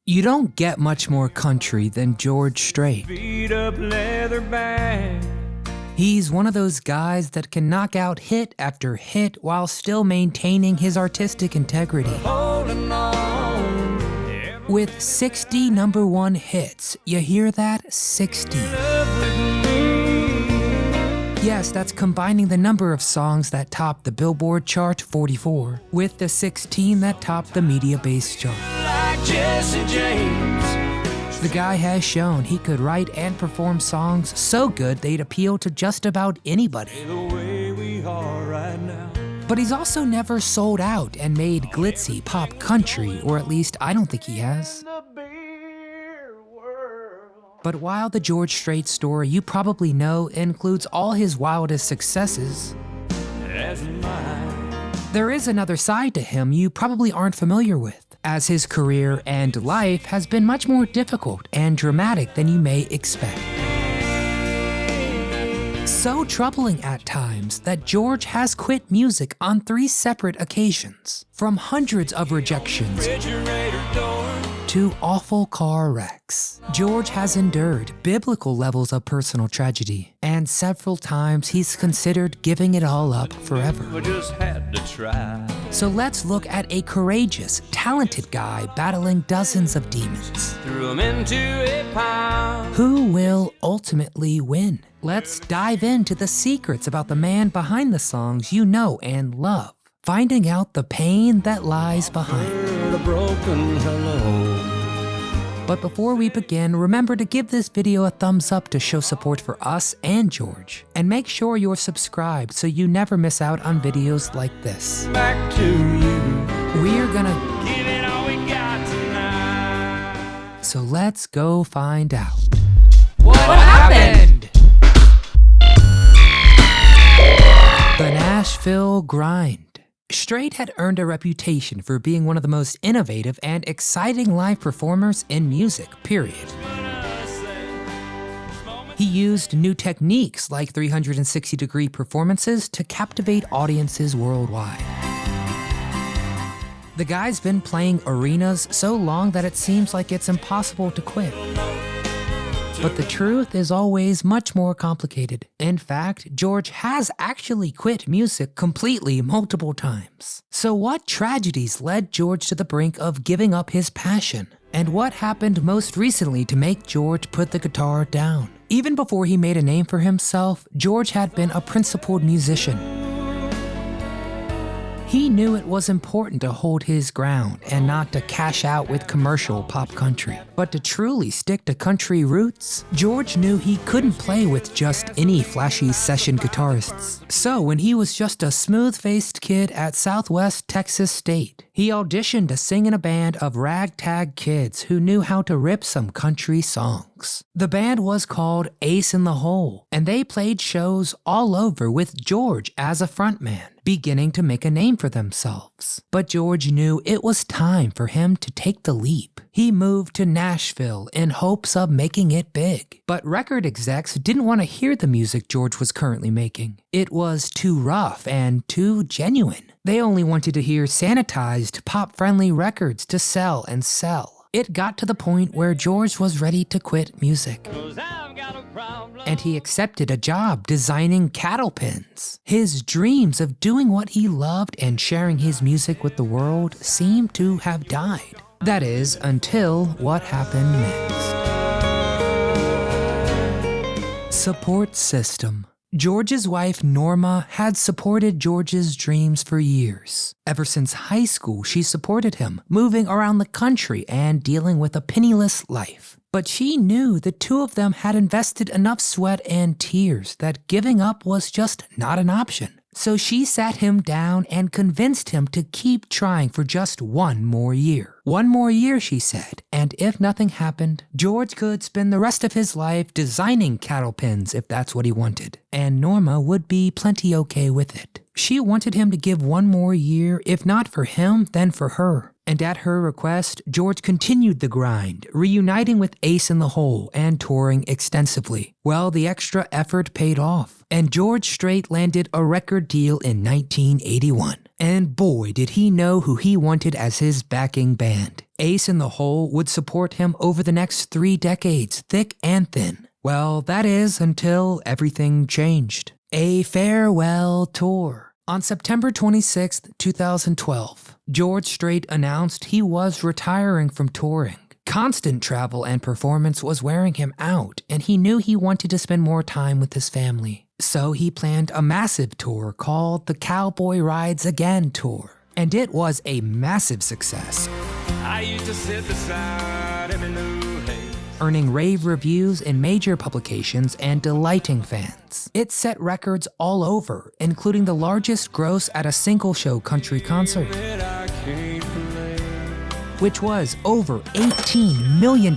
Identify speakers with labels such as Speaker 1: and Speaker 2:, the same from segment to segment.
Speaker 1: You don't get much more country than George Strait.
Speaker 2: Beat up leather bag.
Speaker 1: He's one of those guys that can knock out hit after hit while still maintaining his artistic integrity.
Speaker 2: Holding on.
Speaker 1: With 60 #1 hits, you hear that? 60.
Speaker 2: Love with me.
Speaker 1: Yes, that's combining the number of songs that topped the Billboard chart 44 with the 16 that topped the media base chart.
Speaker 2: Like Jesse James.
Speaker 1: The guy has shown he could write and perform songs so good they'd appeal to just about anybody.
Speaker 2: The way we are right now.
Speaker 1: But he's also never sold out and made glitzy pop country, or at least I don't think he has.
Speaker 2: The beer world.
Speaker 1: But while the George Strait story you probably know includes all his wildest successes,
Speaker 2: As mine.
Speaker 1: there is another side to him you probably aren't familiar with, as his career and life has been much more difficult and dramatic than you may expect. So troubling at times that George has quit music on 3 separate occasions, from hundreds of rejections
Speaker 2: Refrigerator door.
Speaker 1: to awful car wrecks. George has endured biblical levels of personal tragedy, and several times he's considered giving it all up forever.
Speaker 2: We just had to try.
Speaker 1: So let's look at a courageous, talented guy battling dozens of demons.
Speaker 2: Threw 'em into a pile.
Speaker 1: Who will ultimately win? Let's dive into the secrets about the man behind the songs you know and love, finding out the pain that lies behind.
Speaker 2: Heard a broken hello.
Speaker 1: But before we begin, remember to give this video a thumbs up to show support for us and George. And make sure you're subscribed so you never miss out on videos like this.
Speaker 2: Back to you.
Speaker 1: We're gonna,
Speaker 2: Give it all we got tonight.
Speaker 1: so let's go find out.
Speaker 2: What
Speaker 1: happened? The Nashville Grind. Strait had earned a reputation for being one of the most innovative and exciting live performers in music, period. He used new techniques like 360-degree performances to captivate audiences worldwide. The guy's been playing arenas so long that it seems like it's impossible to quit. But the truth is always much more complicated. In fact, George has actually quit music completely multiple times. So what tragedies led George to the brink of giving up his passion? And what happened most recently to make George put the guitar down? Even before he made a name for himself, George had been a principled musician. He knew it was important to hold his ground and not to cash out with commercial pop country. But to truly stick to country roots, George knew he couldn't play with just any flashy session guitarists. So when he was just a smooth-faced kid at Southwest Texas State, he auditioned to sing in a band of ragtag kids who knew how to rip some country songs. The band was called Ace in the Hole, and they played shows all over with George as a frontman, beginning to make a name for themselves. But George knew it was time for him to take the leap. He moved to Nashville in hopes of making it big. But record execs didn't want to hear the music George was currently making. It was too rough and too genuine. They only wanted to hear sanitized, pop-friendly records to sell and sell. It got to the point where George was ready to quit music.
Speaker 2: 'Cause I've got a problem.
Speaker 1: And he accepted a job designing cattle pens. His dreams of doing what he loved and sharing his music with the world seemed to have died. That is, until what happened next. Support system. George's wife, Norma, had supported George's dreams for years. Ever since high school, she supported him, moving around the country and dealing with a penniless life. But she knew the two of them had invested enough sweat and tears that giving up was just not an option. So she sat him down and convinced him to keep trying for just one more year. One more year, she said, and if nothing happened, George could spend the rest of his life designing cattle pens if that's what he wanted, and Norma would be plenty okay with it. She wanted him to give one more year, if not for him, then for her. And at her request, George continued the grind, reuniting with Ace in the Hole and touring extensively. Well, the extra effort paid off, and George Strait landed a record deal in 1981. And boy, did he know who he wanted as his backing band. Ace in the Hole would support him over the next 3 decades, thick and thin. Well, that is until everything changed. A farewell tour. On September 26, 2012, George Strait announced he was retiring from touring. Constant travel and performance was wearing him out, and he knew he wanted to spend more time with his family. So he planned a massive tour called the Cowboy Rides Again Tour. And it was a massive success,
Speaker 2: I used to sit beside him in New Haven.
Speaker 1: earning rave reviews in major publications and delighting fans. It set records all over, including the largest gross at a single-show country concert,
Speaker 2: That I can't play.
Speaker 1: which was over $18 million,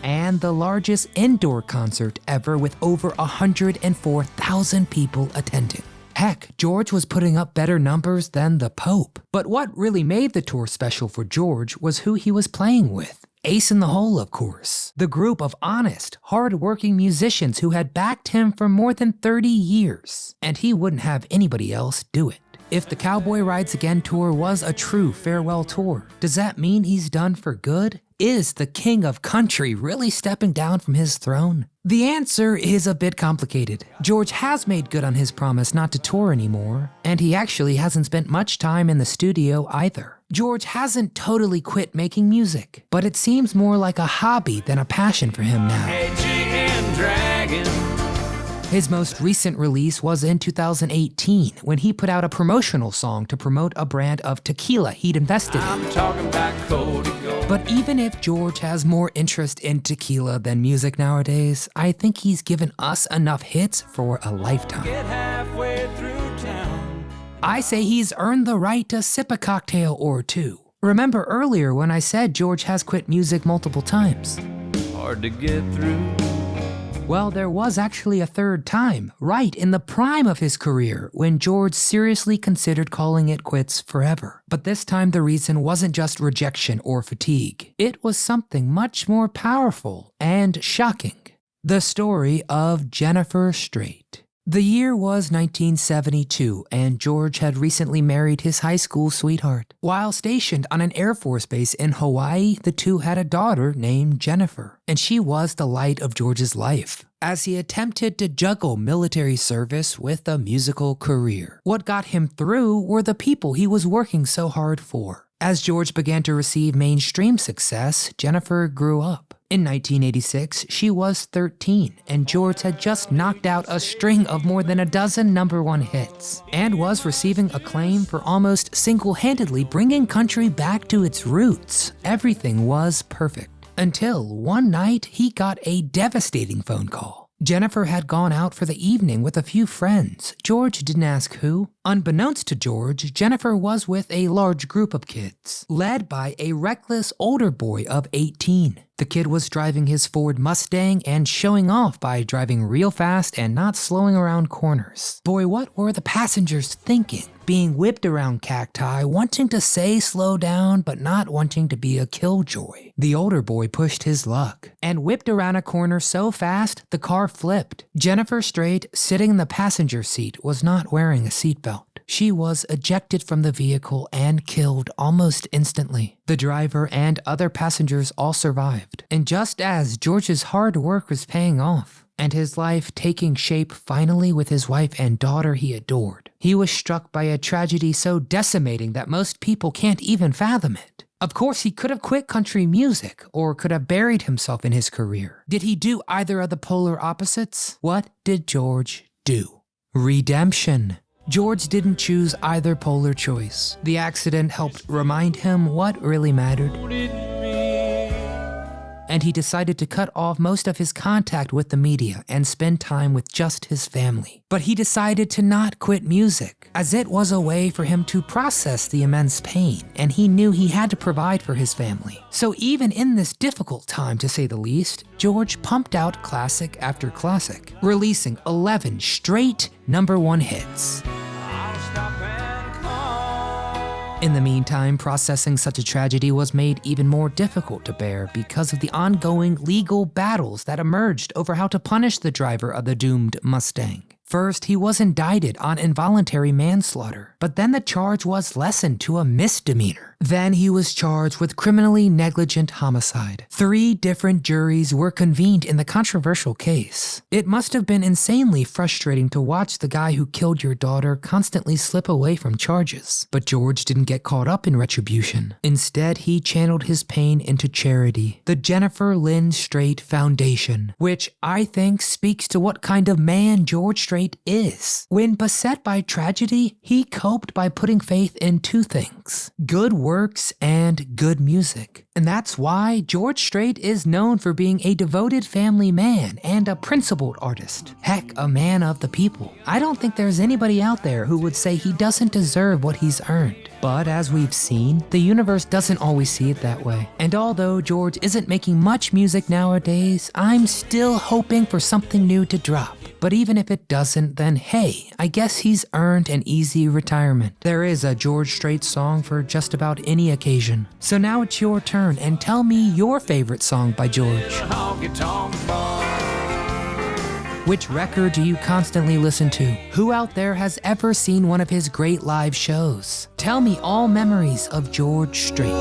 Speaker 1: and the largest indoor concert ever with over 104,000 people attending. Heck, George was putting up better numbers than the Pope. But what really made the tour special for George was who he was playing with. Ace in the Hole, of course. The group of honest, hard-working musicians who had backed him for more than 30 years. And he wouldn't have anybody else do it. If the Cowboy Rides Again tour was a true farewell tour, does that mean he's done for good? Is the king of country really stepping down from his throne? The answer is a bit complicated. George has made good on his promise not to tour anymore, and he actually hasn't spent much time in the studio either. George hasn't totally quit making music, but it seems more like a hobby than a passion for him now.
Speaker 2: Edgy and dragging.
Speaker 1: His most recent release was in 2018 when he put out a promotional song to promote a brand of tequila he'd invested in.
Speaker 2: I'm talking about Cody Gold.
Speaker 1: But even if George has more interest in tequila than music nowadays, I think he's given us enough hits for a lifetime.
Speaker 2: Get halfway through town.
Speaker 1: I say he's earned the right to sip a cocktail or two. Remember earlier when I said George has quit music multiple times?
Speaker 2: Hard to get through.
Speaker 1: Well, there was actually a third time, right in the prime of his career, when George seriously considered calling it quits forever. But this time the reason wasn't just rejection or fatigue. It was something much more powerful and shocking. The story of Jennifer Strait. The year was 1972, and George had recently married his high school sweetheart. While stationed on an Air Force base in Hawaii, the two had a daughter named Jennifer, and she was the light of George's life as he attempted to juggle military service with a musical career. What got him through were the people he was working so hard for. As George began to receive mainstream success, Jennifer grew up. In 1986, she was 13, and George had just knocked out a string of more than a dozen #1 hits, and was receiving acclaim for almost single-handedly bringing country back to its roots. Everything was perfect. Until one night, he got a devastating phone call. Jennifer had gone out for the evening with a few friends. George didn't ask who. Unbeknownst to George, Jennifer was with a large group of kids, led by a reckless older boy of 18. The kid was driving his Ford Mustang and showing off by driving real fast and not slowing around corners. Boy, what were the passengers thinking? Being whipped around cacti, wanting to say slow down, but not wanting to be a killjoy. The older boy pushed his luck and whipped around a corner so fast the car flipped. Jennifer Strait, sitting in the passenger seat, was not wearing a seatbelt. She was ejected from the vehicle and killed almost instantly. The driver and other passengers all survived. And just as George's hard work was paying off, and his life taking shape finally with his wife and daughter he adored, he was struck by a tragedy so decimating that most people can't even fathom it. Of course, he could have quit country music, or could have buried himself in his career. Did he do either of the polar opposites? What did George do? Redemption. George didn't choose either polar choice. The accident helped remind him what really mattered, and he decided to cut off most of his contact with the media and spend time with just his family. But he decided to not quit music, as it was a way for him to process the immense pain, and he knew he had to provide for his family. So even in this difficult time, to say the least, George pumped out classic after classic, releasing 11 straight #1 hits.
Speaker 2: I'll stop and call.
Speaker 1: In the meantime, processing such a tragedy was made even more difficult to bear because of the ongoing legal battles that emerged over how to punish the driver of the doomed Mustang. First, he was indicted on involuntary manslaughter, but then the charge was lessened to a misdemeanor. Then he was charged with criminally negligent homicide. 3 different juries were convened in the controversial case. It must have been insanely frustrating to watch the guy who killed your daughter constantly slip away from charges. But George didn't get caught up in retribution. Instead, he channeled his pain into charity, the Jennifer Lynn Strait Foundation, which I think speaks to what kind of man George Strait is. When beset by tragedy, he coped by putting faith in 2 things: good works and good music. And that's why George Strait is known for being a devoted family man and a principled artist. Heck, a man of the people. I don't think there's anybody out there who would say he doesn't deserve what he's earned. But as we've seen, the universe doesn't always see it that way. And although George isn't making much music nowadays, I'm still hoping for something new to drop. But even if it doesn't, then hey, I guess he's earned an easy retirement. There is a George Strait song for just about any occasion. So now it's your turn, and tell me your favorite song by George. Which record do you constantly listen to? Who out there has ever seen one of his great live shows? Tell me all memories of George Strait.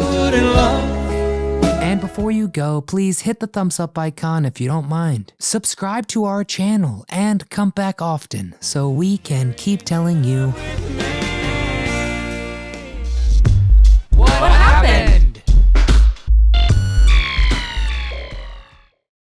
Speaker 1: And before you go, please hit the thumbs up icon if you don't mind. Subscribe to our channel and come back often so we can keep telling you